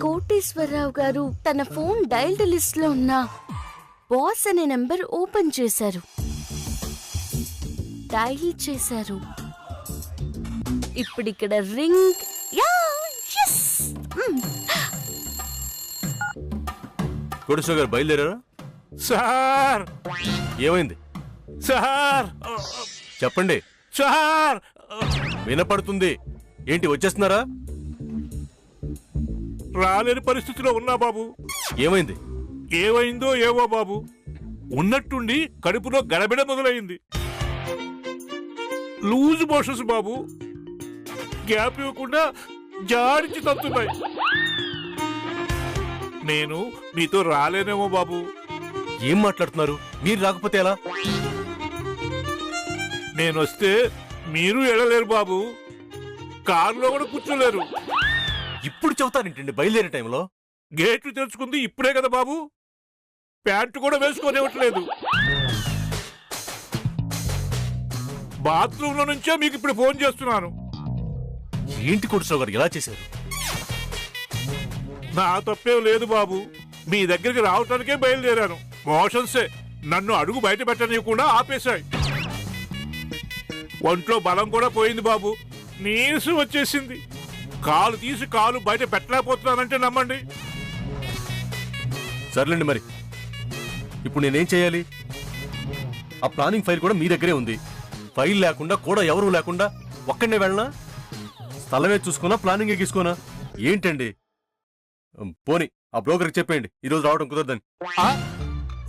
కోటేశ్వరరావు గారు తన phone dialled list లో ఉన్న బాస్ అనే నంబర్ ఓపెన్ చేశారు, డైల్ చేశారు. ఇప్పుడు ఇక్కడ రింగ్. కోటేశ్వర గారు బయలుదేరారా? సార్ ఏమైంది సార్ చెప్పండి. సార్ వినపడుతుంది. ఏంటి వచ్చేస్తున్నారా? రాలేని పరిస్థితిలో ఉన్నా బాబు. ఏమైంది? ఏమైందో ఏవో బాబు, ఉన్నట్టుండి కడుపులో గడబిడ మొదలైంది. లూజ్ మోషన్స్ బాబు, గ్యాప్ ఇవ్వకుండా జాడించి తప్పుతున్నాయి. నేను మీతో రాలేనేమో బాబు. ఏం మాట్లాడుతున్నారు? మీరు రాకపోతే ఎలా? నేనొస్తే మీరు ఎడలేరు బాబు, కారులో కూడా కూర్చోలేరు. ఇప్పుడు చెబుతానేంటండి బయలుదేరే టైంలో? గేట్లు తెరుచుకుంది ఇప్పుడే కదా బాబు, ప్యాంటు కూడా వేసుకోనివ్వట్లేదు. బాత్రూంలో నుంచే మీకు ఇప్పుడు ఫోన్ చేస్తున్నాను. ఏంటి కోటేశ్వర గారు ఎలా చేశారు? నా తప్పేం లేదు బాబు, మీ దగ్గరికి రావటానికే బయలుదేరాను. మోషన్సే నన్ను అడుగు బయట పెట్టనీయకుండా ఆపేశాయి. ఒంట్లో బలం కూడా పోయింది బాబు, నీరసం వచ్చేసింది. కాలు తీసి కాలు బయట పెట్టలేకపోతున్నానంటే నమ్మండి. సర్లేండి, మరి ఇప్పుడు నేనేం చేయాలి? ఆ ప్లానింగ్ ఫైల్ కూడా మీ దగ్గరే ఉంది. ఫైల్ లేకుండా కూడా ఎవరూ లేకుండా ఒక్కడనే వెళ్ళనా? స్థలమే చూసుకున్నా, ప్లానింగే గీసుకోనా? ఏంటండి? పోనీ ఆ బ్రోకర్కి చెప్పేయండి ఈరోజు రావడం కుదరదని.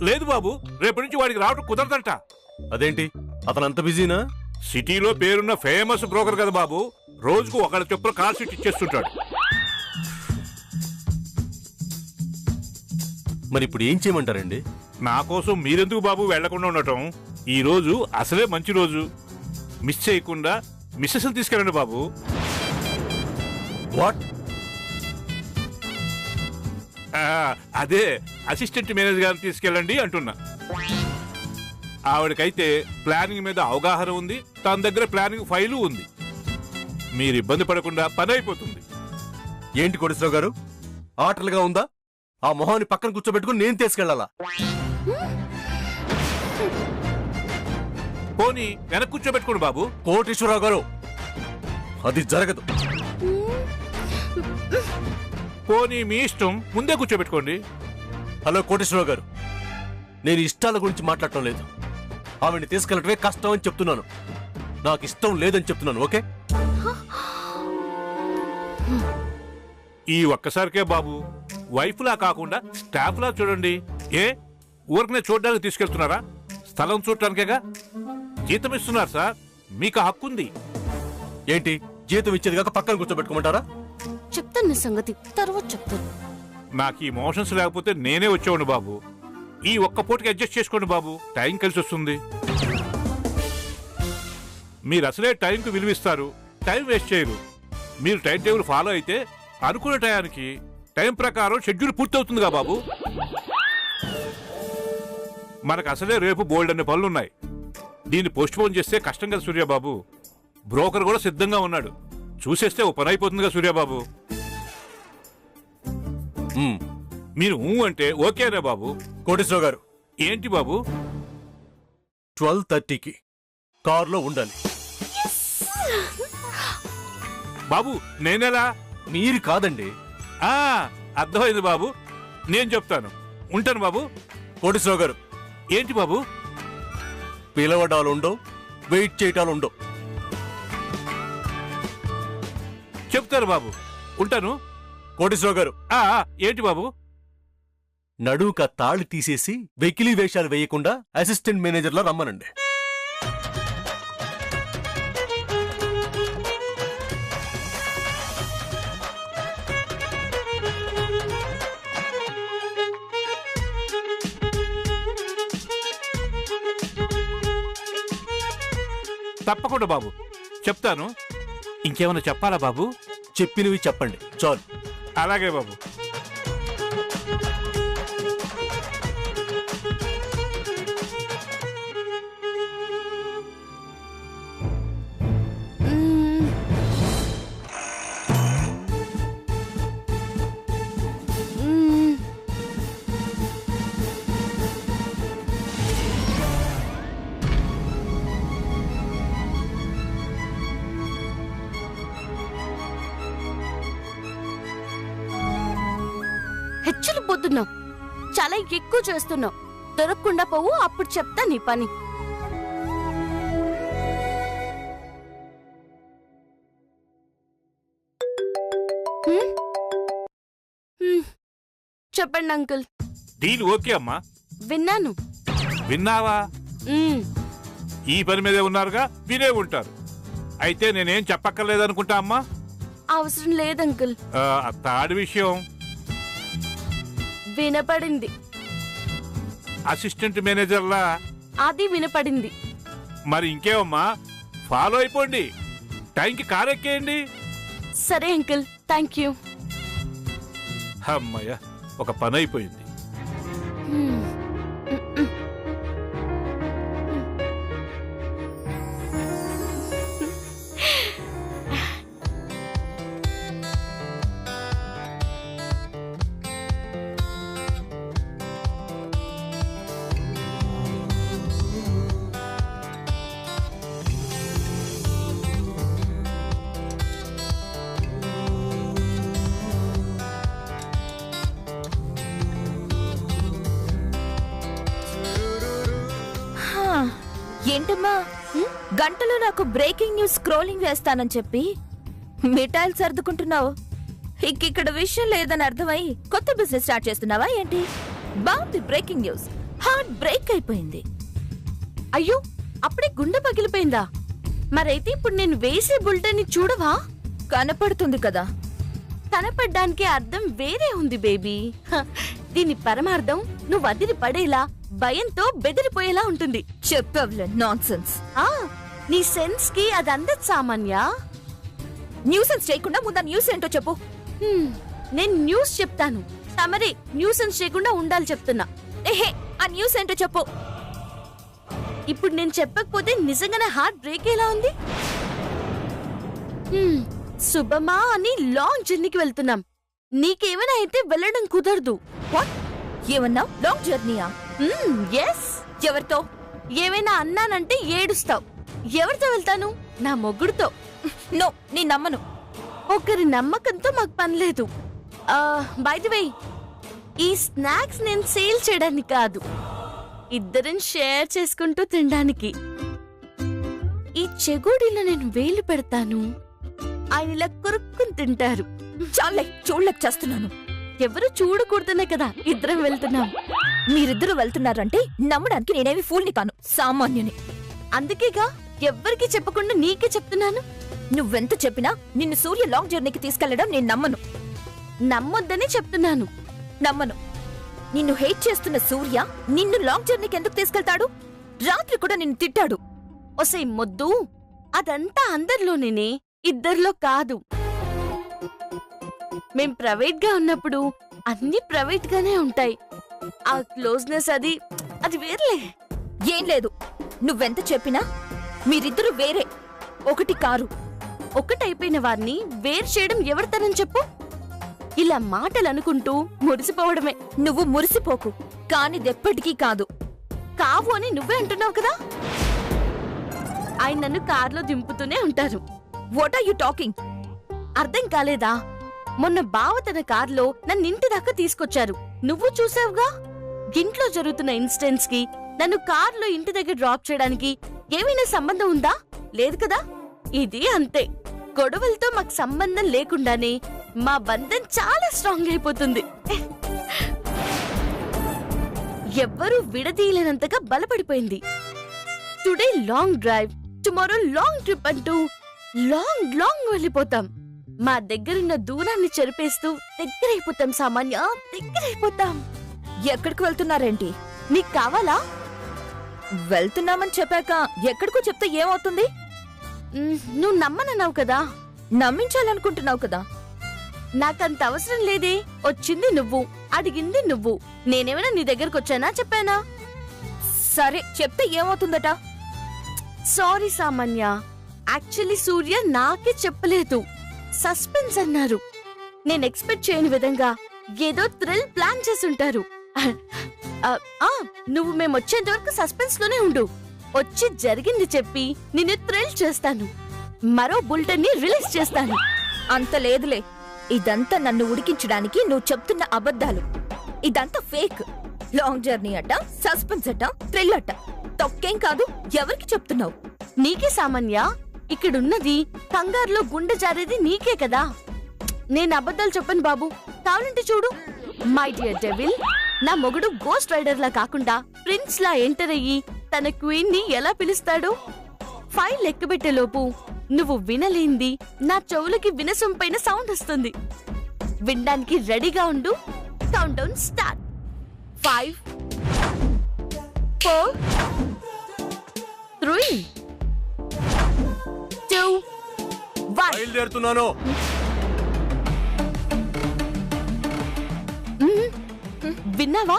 లేదు బాబు, రేపటి నుంచి వాడికి రావడం కుదరదంట. అదేంటి, అతను అంత బిజీనా? సిటీలో పేరున్న ఫేమస్ బ్రోకర్ కదా బాబు, రోజుకు ఒకళ్ళ చొప్పున కాల్ షీట్ ఇచ్చేస్తుంటాడు. మరి ఇప్పుడు ఏం చేయమంటారండి? నా కోసం మీరెందుకు బాబు వెళ్లకుండా ఉండటం? ఈ రోజు అసలే మంచి రోజు, మిస్ చేయకుండా మిస్సెస్ తీసుకెళ్ళండి బాబు. వాట్? అదే అసిస్టెంట్ మేనేజర్ గారిని తీసుకెళ్ళండి అంటున్నా. ఆవిడకైతే ప్లానింగ్ మీద అవగాహన ఉంది, తన దగ్గర ప్లానింగ్ ఫైలు ఉంది. మీరు ఇబ్బంది పడకుండా పని అయిపోతుంది. ఏంటి కోటేశ్వర గారు, ఆటలుగా ఉందా? ఆ మొహాన్ని పక్కన కూర్చోబెట్టుకుని నేను తీసుకెళ్లాలా? పోనీ వెనక్కి కూర్చోబెట్టుకోండి బాబు. కోటేశ్వరరావు గారు, అది జరగదు. పోనీ మీ ఇష్టం, ముందే కూర్చోబెట్టుకోండి. హలో కోటేశ్వరరావు గారు, నేను ఇష్టాల గురించి మాట్లాడటం లేదు. ఆవిడ్ని తీసుకెళ్ళటమే కష్టం అని చెప్తున్నాను. నాకు ఇష్టం లేదని చెప్తున్నాను. ఓకే? ఈ ఒక్కసారికే బాబు, వైఫ్లా కాకుండా స్టాఫ్లా చూడండి. ఏ ఊరికనే చూడడానికి తీసుకెళ్తున్నారా? స్థలం చూడటానికేగా. జీతం ఇస్తున్నారు సార్, మీకు హక్కు ఉంది. ఏంటి, జీతం ఇచ్చేది కాక పక్కన కూర్చోబెట్టుకోమంటారా? చెప్తాను సంగతి, తర్వాత చెప్తాను. నాకు ఈ మోషన్స్ లేకపోతే నేనే వచ్చేవాడు బాబు. ఈ ఒక్క పూటకి అడ్జస్ట్ చేసుకోండి బాబు, టైం కలిసి వస్తుంది. మీరు అసలే టైంకు విలువిస్తారు, టైం వేస్ట్ చేయరు. మీరు టైం టేబుల్ ఫాలో అయితే అనుకున్న టయానికి టైం ప్రకారం షెడ్యూల్ పూర్తవుతుందిగా బాబు. మనకు అసలే రేపు బోల్డ్ అనే పనులున్నాయి. దీన్ని పోస్ట్ పోన్ చేస్తే కష్టం కదా సూర్యబాబు. బ్రోకర్ కూడా సిద్ధంగా ఉన్నాడు, చూసేస్తే ఓ పని అయిపోతుందిగా సూర్యబాబు. మీరు అంటే ఓకేనే బాబు. కోటేశ్వరరావు గారు, ఏంటి బాబు? 12:30కి కారులో ఉండాలి. బాబు నేనేలా? మీరు కాదండి. అర్థమైంది బాబు, నేను చెప్తాను. ఉంటాను బాబు. కోటేశ్వరరావు గారు, ఏంటి బాబు? పిలవడాలు ఉండవు, వెయిట్ చేయటాలు ఉండవు. చెప్తాను బాబు, ఉంటాను. కోటేశ్వరరావు గారు, ఏంటి బాబు? నడుక తాళి తీసేసి వెకిలీ వేషాలు వేయకుండా అసిస్టెంట్ మేనేజర్లా రమ్మనండి. తప్పకుండా బాబు, చెప్తాను. ఇంకేమైనా చెప్పాలా బాబు? చెప్పినవి చెప్పండి చాలు. అలాగే బాబు. హెచ్చరిపోతున్నావు, చాలా ఎక్కువ చేస్తున్నావు. దొరకకుండా పోవు, అప్పుడు చెప్తా నీ పని. చెప్పండి అంకుల్. డీల్ ఓకే అమ్మా. విన్నాను. విన్నావా? మ్మ్. ఈ పని మీదే ఉన్నారుగా, వినే ఉంటారు. అయితే నేనేం చెప్పక్కర్లేదనుకుంటా అమ్మా. అవసరం లేదంకుల్. థర్డ్ విషయం వినపడింది. అసిస్టెంట్ మేనేజర్లా అది వినపడింది. మరి ఇంకేమమ్మా, ఫాలో అయిపోండి, టైంకి కారెక్కేయండి. సరే అంకుల్, థ్యాంక్ యూ. అమ్మయ్య, ఒక పని అయిపోయింది. ఏంటమ్మా, గంటలో నాకు బ్రేకింగ్ న్యూస్ స్క్రోలింగ్ వేస్తానని చెప్పి మిఠాయిలు సర్దుకుంటున్నావు. ఇక్కడ విషయం లేదని అర్థమై కొత్త బిజినెస్ స్టార్ట్ చేస్తున్నావా ఏంటి? బాగుంది, బ్రేకింగ్ న్యూస్. హార్ట్ బ్రేక్ అయిపోయింది. అయ్యో, అప్పుడే గుండె పగిలిపోయిందా? మరైతే ఇప్పుడు నేను వేసే బుల్టని చూడవా? కనపడుతుంది కదా. కనపడ్డానికి అర్థం వేరే ఉంది బేబీ. దీని పరమార్థం నువ్వు వదిలి పడేలా, భయంతో బెదిరిపోయేలా ఉంటుంది. చెప్పవలే నాన్సెన్స్. నీ సెన్స్ కి అది అందదు సామాన్య. న్యూసెన్స్ చేయకుండా ముందు న్యూస్ ఏంటో చెప్పు. నేను న్యూస్ చెప్తాను, తమరే న్యూసెన్స్ చేయకుండా ఉండాలి చెప్తున్నా. ఏహే, ఆ న్యూస్ ఏంటో చెప్పు. ఇప్పుడు నేను చెప్పకపోతే నిజంగానే హార్ట్ బ్రేక్ ఎలా ఉంది. శుభమా అని లాంగ్ జర్నీకి వెళ్తున్నాం. నీకేమైనా అయితే వెళ్ళడం కుదరదు. వాట్? ఏమన్నా? లాంగ్ జర్నీయా? ఎస్. ఎవరితో? ఏమైనా అన్నానంటే ఏడుస్తావు. ఎవరితో వెళ్తాను? నా మొగ్గుడుతో. నో, నీ నమ్మను. ఒకరి నమ్మకంతో మాకు పని లేదు. బై ది వే, ఈ స్నాక్స్ నేను సేల్ చేయడానికి కాదు, ఇద్దరం షేర్ చేసుకుంటూ తినడానికి. ఈ చెగోడీలో నేను వేలు పెడతాను, ఆయన ఇలా కొరుక్కుని తింటారు. చాలే, చూడలేక చేస్తున్నాను. ఎవరు చూడకూడదనే కదా ఇద్దరం వెళ్తున్నాం. మీరిద్దరూ వెళ్తున్నారంటే నమ్మడానికి నేనేమి ఫూల్ని కాను, సామాన్యుని. అందుకేగా ఎవ్వరికి చెప్పకుండా నీకే చెప్తున్నాను. నువ్వెంత చెప్పినా నిన్ను సూర్య లాంగ్ జర్నీకి తీసుకెళ్లడం నేను నమ్మను. నమ్మొద్దని చెప్తున్నాను. నమ్మను. నిన్ను హేట్ చేస్తున్న సూర్య నిన్ను లాంగ్ జర్నీకి ఎందుకు తీసుకెళ్తాడు? రాత్రి కూడా నిన్ను తిట్టాడు. ఒసే మొద్దు, అదంతా అందరిలోనేనే, ఇద్దరిలో కాదు. మేం ప్రైవేట్ గా ఉన్నప్పుడు అన్ని ప్రైవేట్ గానే ఉంటాయి. ఆ క్లోజ్నెస్ అది వేర్లే. ఏం లేదు, నువ్వెంత చెప్పినా మీరిద్దరూ వేరే, ఒకటి కారు. ఒకటైపోయిన వారిని వేరు చేయడం ఎవరితనం చెప్పు? ఇలా మాటలు అనుకుంటూ మురిసిపోవడమే. నువ్వు మురిసిపోకు, కానిదెప్పటికీ కాదు. కావు అని నువ్వే అంటున్నావు కదా. ఆయన నన్ను కార్లో దింపుతూనే ఉంటారు. What are you talking? అర్థం కాలేదా? మొన్న బావ తన కార్లో నన్ను ఇంటి దాకా తీసుకొచ్చారు. నువ్వు చూసావుగా. ఇంట్లో జరుగుతున్న ఇన్సిడెంట్స్ కి నన్ను కార్లో ఇంటి దగ్గర డ్రాప్ చేయడానికి ఏమైనా సంబంధం ఉందా? లేదు కదా. ఇది అంతే. గొడవలతో మాకు సంబంధం లేకుండానే మా బంధం చాలా స్ట్రాంగ్ అయిపోతుంది. ఎవ్వరూ విడదీయలేనంతగా బలపడిపోయింది. Today long drive, tomorrow long trip అంటూ లాంగ్ లాంగ్ వెళ్ళిపోతాం. మా దగ్గరున్న దూరాన్ని చెరిపేస్తూ దగ్గరైపోతాం. సామాన్య దగ్గరైపోతాం. ఎక్కడికి వెళ్తున్నారేంటి? నీకు కావాలా? వెళ్తున్నామని చెప్పాక ఎక్కడికో చెప్తే ఏమవుతుంది? నువ్వు నమ్మనన్నావు కదా. నమ్మించాలనుకుంటున్నావు కదా. నాకంత అవసరం లేదే. వచ్చింది నువ్వు, అడిగింది నువ్వు. నేనేమైనా నీ దగ్గరకు వచ్చానా చెప్పానా? సరే, చెప్తే ఏమవుతుందట? సారీ సామాన్య, యాక్చువల్లీ సూర్య నాకే చెప్పలేదు. సస్పెన్స్ అన్నారు. నేను ఎక్స్పెక్ట్ చేయని విధంగా ఏదో థ్రిల్ ప్లాన్ చేసుంటారు. నువ్వు మేము వచ్చేంత వరకు సస్పెన్స్ లోనే ఉండు. వచ్చి జరిగింది చెప్పి నిన్ను థ్రిల్ చేస్తాను. మరో బులెటిన్ ని రిలీజ్ చేస్తాను. అంత లేదులే. ఇదంతా నన్ను ఉడికించడానికి నువ్వు చెప్తున్న అబద్ధాలు. ఇదంతా ఫేక్. లాంగ్ జర్నీ అట, సస్పెన్స్ అట, థ్రిల్ అట. తొక్కేం కాదు. ఎవరికి చెప్తున్నావు? నీకే సామాన్య. ఇక్కడున్నది కంగారులో గుండె జారేది నీకే కదా. నేను అబద్ధాలు చెప్పను బాబు. కావాలంటే చూడు. మై డియర్ డెవిల్, నా మొగుడు గోస్ట్ రైడర్ లా కాకుండా ప్రిన్స్ లా ఎంటర్ అయ్యి తన క్వీన్ ని ఎలా పిలుస్తాడు? ఫైల్ లెక్కబెట్టే లోపు నువ్వు వినలేంది నా చెవులకి వినసొంపైన సౌండ్ వస్తుంది. వినడానికి రెడీగా ఉండు. Count down start. 5 4 3 2 1. బయలుదేరుతున్నాను. విన్నావా?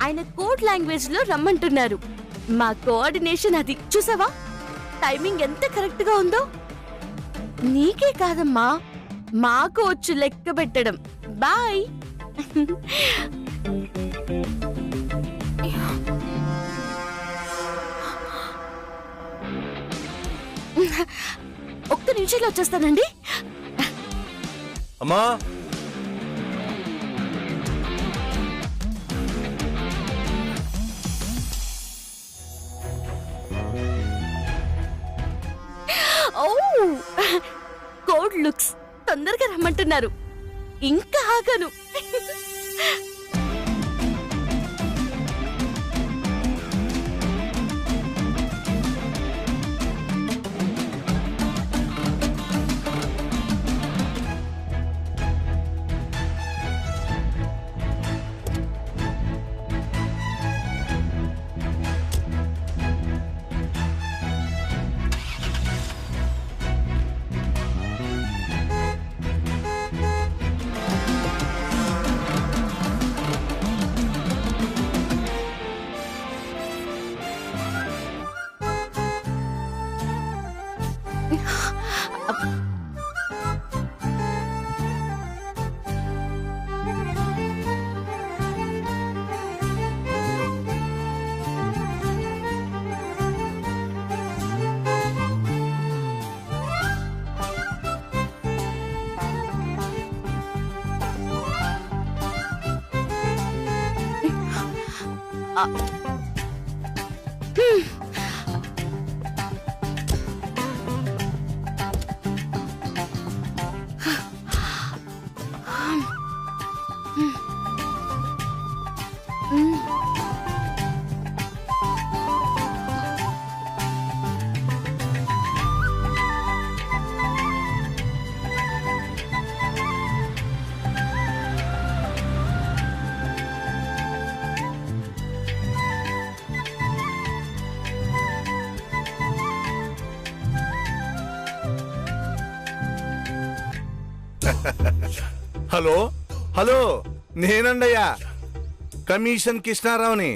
ఆయన కోడ్ లాంగ్వేజ్ లో రమ్మంటున్నారు. మా కోఆర్డినేషన్ అది చూసావా? టైమింగ్ ఎంత కరెక్ట్ గా ఉందో. నీకే కాదమ్మా, మాకు వచ్చు లెక్క పెట్టడం. బాయ్. ఒక్క నిమిషంలో వచ్చేస్తానండి. అమ్మా, ఓ, కోడ్ లుక్స్. తొందరగా రమ్మంటున్నారు. ఇంకా ఆగను. హలో హలో, నేనండయ్యా, కమిషన్ కృష్ణారావుని.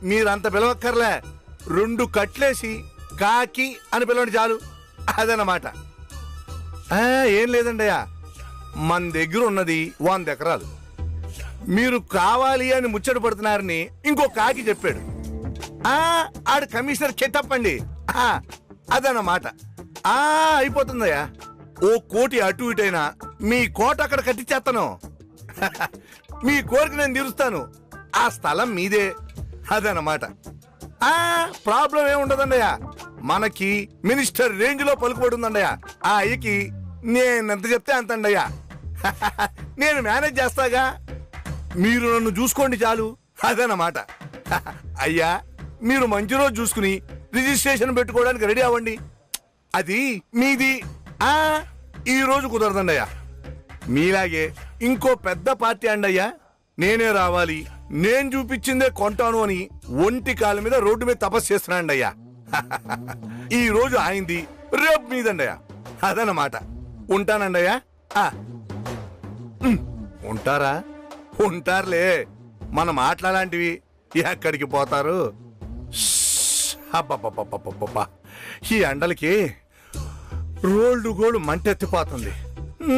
మీరంత పిలవక్కర్లే. 2 కట్లేసి కాకి అని పిలవండి చాలు. అదనమాట. ఏం లేదండయ్యా, మన దగ్గర ఉన్నది 100 ఎకరాలు. మీరు కావాలి అని ముచ్చట పడుతున్నారని ఇంకో కాకి చెప్పాడు. ఆడు కమిషనర్ కెట్టప్పండి. అదనమాట. అయిపోతుందయ్యా. 1 కోటి అటు ఇటైనా మీ కోట అక్కడ కట్టించేస్తాను. మీ కోరిక నేను తీరుస్తాను. ఆ స్థలం మీదే. అదనమాట. ప్రాబ్లం ఏముండదండయ్యా. మనకి మినిస్టర్ రేంజ్ లో పలుకుబడి ఉందండయ్యా. ఆ అయ్యకి నేనెంత చెప్తే అంతండయ్యా. నేను మేనేజ్ చేస్తాగా. మీరు నన్ను చూసుకోండి చాలు. అదనమాట. అయ్యా, మీరు మంచి రోజు చూసుకుని రిజిస్ట్రేషన్ పెట్టుకోవడానికి రెడీ అవ్వండి. అది మీది. ఈ రోజు కుదరదండయ్యా. మీలాగే ఇంకో పెద్ద పార్టీ అండయ్యా. నేనే రావాలి, నేను చూపించిందే కొంటాను అని ఒంటి కాళ్ళ మీద రోడ్డు మీద తపస్సు చేస్తున్నాండయ్యా. ఈ రోజు ఆయింది, రేపు మీదండయ్యా. అదనమాట. ఉంటానండయ్యా. ఉంటారా? ఉంటారులే. మన మాట్లాలాంటివి ఎక్కడికి పోతారు? అబ్బబ్బబ్బబ్బబ్బబ్బా, ఈ ఎండలకి రోల్డు గోల్డ్ మంటెత్తిపోతుంది.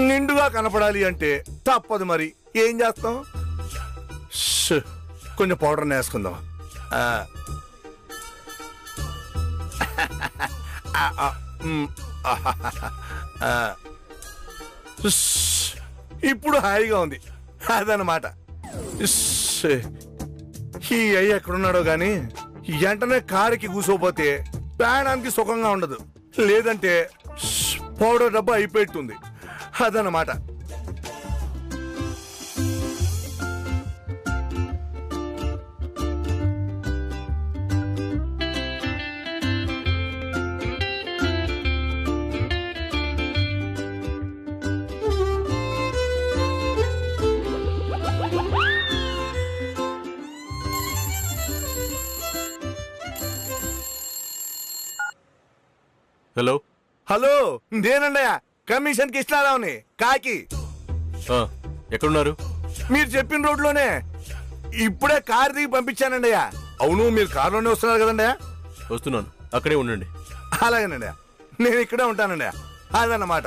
నిండుగా కనపడాలి అంటే తప్పదు. మరి ఏం చేస్తాం? కొంచెం పౌడర్ వేసుకుందాం. ఇప్పుడు హాయిగా ఉంది అదనమాట. ఈ అయ్య ఎక్కడున్నాడో గాని వెంటనే కారుకి కూసోపోతే ప్రయాణానికి సుఖంగా ఉండదు, లేదంటే పౌడర్ డబ్బా అయిపోతుంది అదనమాట. హలో. హలో, నేనండయ్యా కమిషన్కి ఇస్తారావుని కాకి. ఎక్కడున్నారు? మీరు చెప్పిన రోడ్లోనే ఇప్పుడే కారు దిగి పంపించానండయ్యా. అవును, మీరు కారులోనే వస్తున్నారు కదండయ్యా? వస్తున్నాను, అక్కడే ఉండండి. అలాగేనండి, నేను ఇక్కడే ఉంటానండి అదన్నమాట.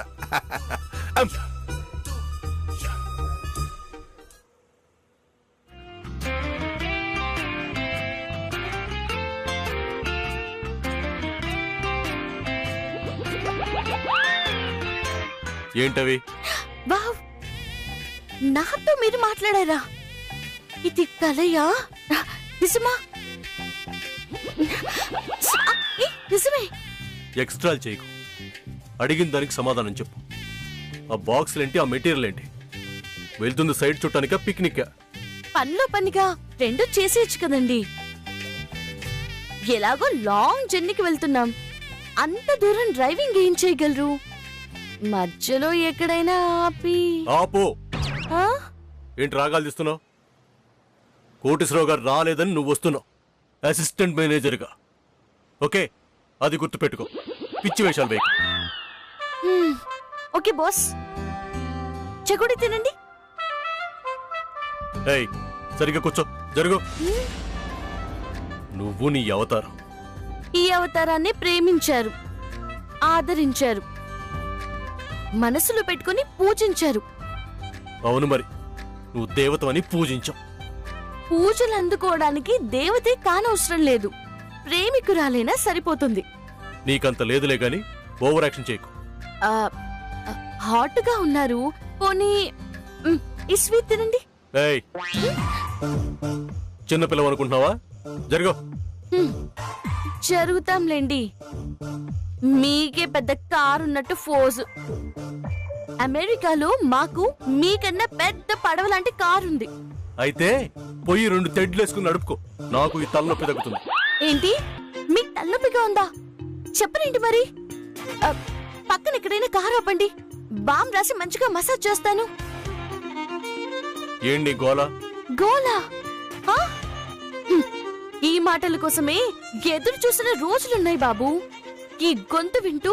ఏంటవి? వావ్, నాతో మీరు మాట్లాడారా? ఇది కలయా? నిజమా? నిజమే. ఎక్స్ట్రాలు చేయకు, అడిగిన దానికి సమాధానం చెప్పు. ఆ బాక్సులేంటి, ఆ మెటీరియల్ ఏంటి? వెళ్తుంది సైడ్ చుట్టానికా పిక్నిక్? పనిలో పనిగా రెండు చేసేయచ్చు కదండి. ఎలాగో లాంగ్ జర్నీకి వెళ్తున్నాం, అంత దూరం డ్రైవింగ్ ఏం చేయగలరు? మధ్యలో ఎక్కడైనా ఆపి. ఆపో. ఆ? ఏంటి రాగాలు తీస్తున్నావు? కోటేశ్వరరావు గారు రాలేదని నువ్వు వస్తున్నావు అసిస్టెంట్ మేనేజర్గా. ఓకే, అది గుర్తుపెట్టుకో. పిచ్చి వేషాలు వేయకు. ఓకే బాస్, చెకుడి తినండి. ఏయ్, సరిగ్గా కూర్చో, జరుగు. నువ్వు నీ అవతారం. ఈ అవతారాన్ని ప్రేమించారు, ఆదరించారు, మనసులో పెట్టుకుని పూజించారు. అవును, మరి నువ్వు దేవతవని పూజించావు. పూజలు అందుకోవడానికి దేవతే కానవసరం లేదు, ప్రేమికురాలైనా సరిపోతుంది. నీకంత లేదులే గాని ఓవర్ యాక్షన్ చేయకు. హాట్ గా ఉన్నారు, పోనీ ఈ స్వీట్ తినండి. ఏయ్, చిన్నపిల్లవ అనుకుంటున్నావా? జరుగు. జరుగుతాంలేండి, మీకే పెద్ద కారు ఉన్నట్టు ఫోజు. అమెరికాలో మాకు మీకన్నా పెద్ద పడవ లాంటి కారు ఉంది. అయితే పోయి 2 తెడ్లు వేసుకుని నడుపుకో, నాకు ఈ తలనొప్పి తగ్గుతుంది. ఏంటి, మీకు తలనొప్పిగా ఉందా? చెప్పరేంటి మరి? పక్కన ఎక్కడైనా కారు ఆపండి, బామ్ రాసి మంచిగా మసాజ్ చేస్తాను. ఏంటి గోలా? గోలా? ఈ మాటల కోసమే ఎదురు చూసిన రోజులున్నాయి బాబు. ఈ గొంతు వింటూ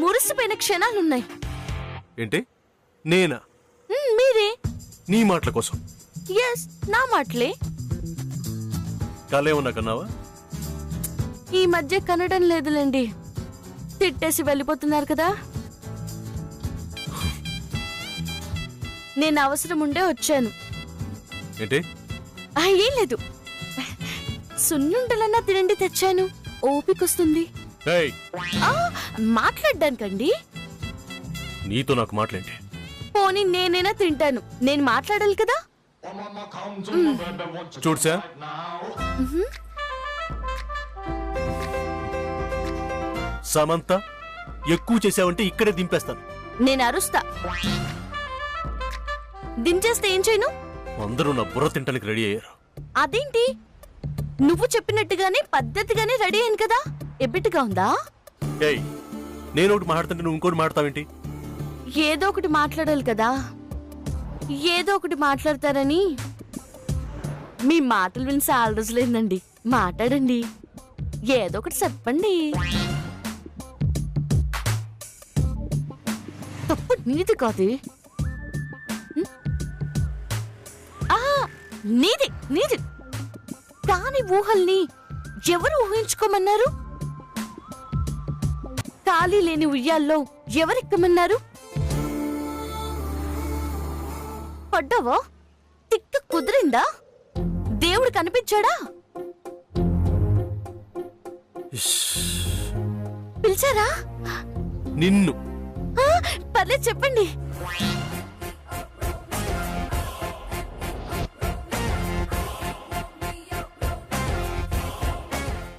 మురిసిపోయిన క్షణాలున్నాయి. ఏంటి, నేనా? మీరే. నీ మాటల కోసం? ఎస్, నా మాటలే. కలేమన్నా కన్నావా? ఈ మధ్య కనడం లేదులేండి, తిట్టేసి వెళ్ళిపోతున్నారు కదా. నేను అవసరం ఉండే వచ్చాను. ఏంటి? ఏం లేదు, సున్నుండలన్నా తినండి తెచ్చాను, ఓపికొస్తుంది. ఏయ్, మాట్లాడ్డానికండి. నీతో నాకు మాట్లాండి. పోనీ నేనైనా తింటాను, నేను మాట్లాడాలి కదా. చూడ్సా, సమంత ఎక్కువ చేసావంటే ఇక్కడే దింపేస్తాను. నేను అరుస్తా. దించేస్తే ఏం చేయను? అందరూ నా బుర్ర తింటానికి రెడీ అయ్యారు. అదేంటి, నువ్వు చెప్పినట్టుగానే పద్ధతిగానే రెడీ అయ్యాను కదా, ఎబ్బిటిగా ఉందా? ఏయ్, నేను ఒకటి మాట్లాడుతుంటే నువ్వు ఇంకోటి మాట్లాడతావేంటి? ఏదో ఒకటి మాట్లాడాలి కదా. ఏదో ఒకటి మాట్లాడతారని. మీ మాటలు విని చాలా రోజులేందండి, మాట్లాడండి, ఏదో ఒకటి చెప్పండి. తప్పు నీది కాదు. నీది నీది కాని ఊహల్ని ఎవరు ఊహించుకోమన్నారు? ఖాళీ లేని ఉయ్యాల్లో ఎవరెక్కమన్నారు? పడ్డావా? తిక్క కుదిరిందా? దేవుడు కనిపించాడా? పిలిచారా? నిన్ను. పర్లేదు చెప్పండి.